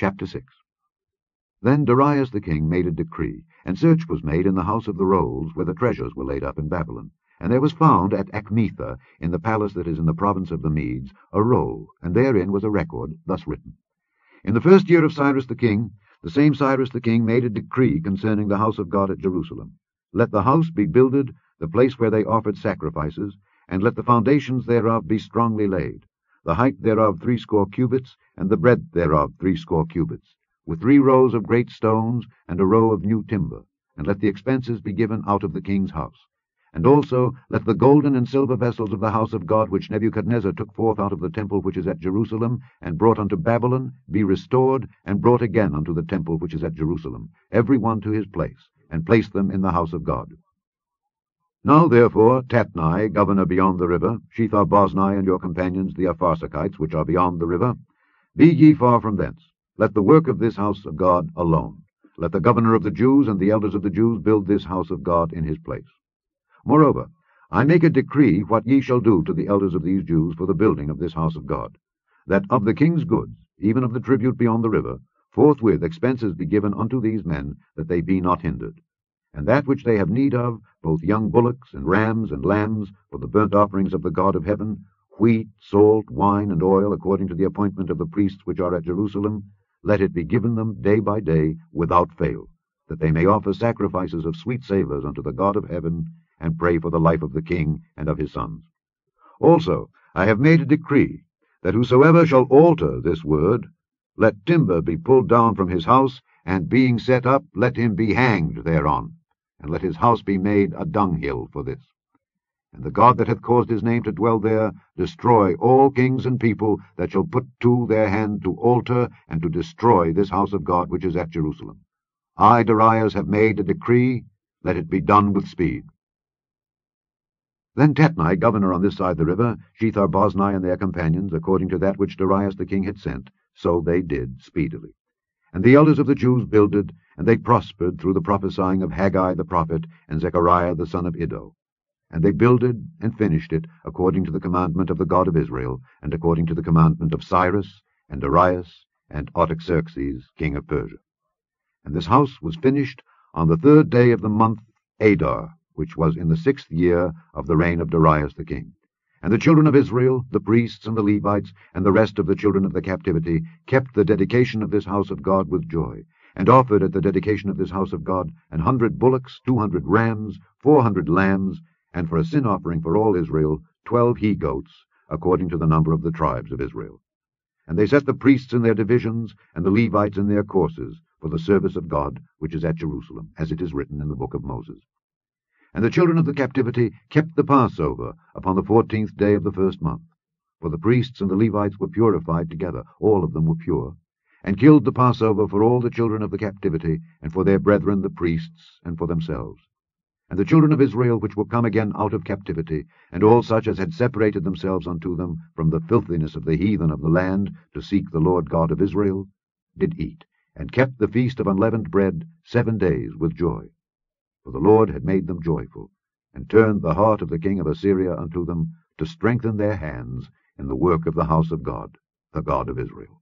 Chapter 6. Then Darius the king made a decree, and search was made in the house of the rolls, where the treasures were laid up in Babylon. And there was found at Achmetha, in the palace that is in the province of the Medes, a roll, and therein was a record, thus written. In the 1st year of Cyrus the king, the same Cyrus the king made a decree concerning the house of God at Jerusalem. Let the house be builded, the place where they offered sacrifices, and let the foundations thereof be strongly laid, the height thereof 60 cubits, and the breadth thereof 60 cubits, with 3 rows of great stones, and a row of new timber, and let the expenses be given out of the king's house. And also let the golden and silver vessels of the house of God, which Nebuchadnezzar took forth out of the temple which is at Jerusalem, and brought unto Babylon, be restored, and brought again unto the temple which is at Jerusalem, every one to his place, and place them in the house of God. Now therefore Tatnai, governor beyond the river, Shethar-boznai and your companions the Apharsachites, which are beyond the river, be ye far from thence. Let the work of this house of God alone. Let the governor of the Jews and the elders of the Jews build this house of God in his place. Moreover, I make a decree what ye shall do to the elders of these Jews for the building of this house of God, that of the king's goods, even of the tribute beyond the river, forthwith expenses be given unto these men, that they be not hindered. And that which they have need of, both young bullocks and rams and lambs, for the burnt offerings of the God of heaven, wheat, salt, wine, and oil, according to the appointment of the priests which are at Jerusalem, let it be given them day by day without fail, that they may offer sacrifices of sweet savours unto the God of heaven, and pray for the life of the king and of his sons. Also I have made a decree, that whosoever shall alter this word, let timber be pulled down from his house, and being set up, let him be hanged thereon, and let his house be made a dunghill for this. And the God that hath caused his name to dwell there destroy all kings and people that shall put to their hand to alter and to destroy this house of God which is at Jerusalem. I, Darius, have made a decree, let it be done with speed. Then Tatnai, governor on this side the river, Shethar-boznai and their companions, according to that which Darius the king had sent, so they did speedily. And the elders of the Jews builded, and they prospered through the prophesying of Haggai the prophet and Zechariah the son of Iddo. And they builded and finished it according to the commandment of the God of Israel, and according to the commandment of Cyrus, and Darius, and Artaxerxes, king of Persia. And this house was finished on the 3rd day of the month Adar, which was in the 6th year of the reign of Darius the king. And the children of Israel, the priests and the Levites, and the rest of the children of the captivity, kept the dedication of this house of God with joy, and offered at the dedication of this house of God 100 bullocks, 200 rams, 400 lambs, and for a sin offering for all Israel 12 he-goats, according to the number of the tribes of Israel. And they set the priests in their divisions, and the Levites in their courses, for the service of God, which is at Jerusalem, as it is written in the book of Moses. And the children of the captivity kept the Passover upon the 14th day of the 1st month. For the priests and the Levites were purified together, all of them were pure, and killed the Passover for all the children of the captivity, and for their brethren the priests, and for themselves. And the children of Israel which were come again out of captivity, and all such as had separated themselves unto them from the filthiness of the heathen of the land, to seek the Lord God of Israel, did eat, and kept the feast of unleavened bread 7 days with joy. For the Lord had made them joyful, and turned the heart of the king of Assyria unto them, to strengthen their hands in the work of the house of God, the God of Israel.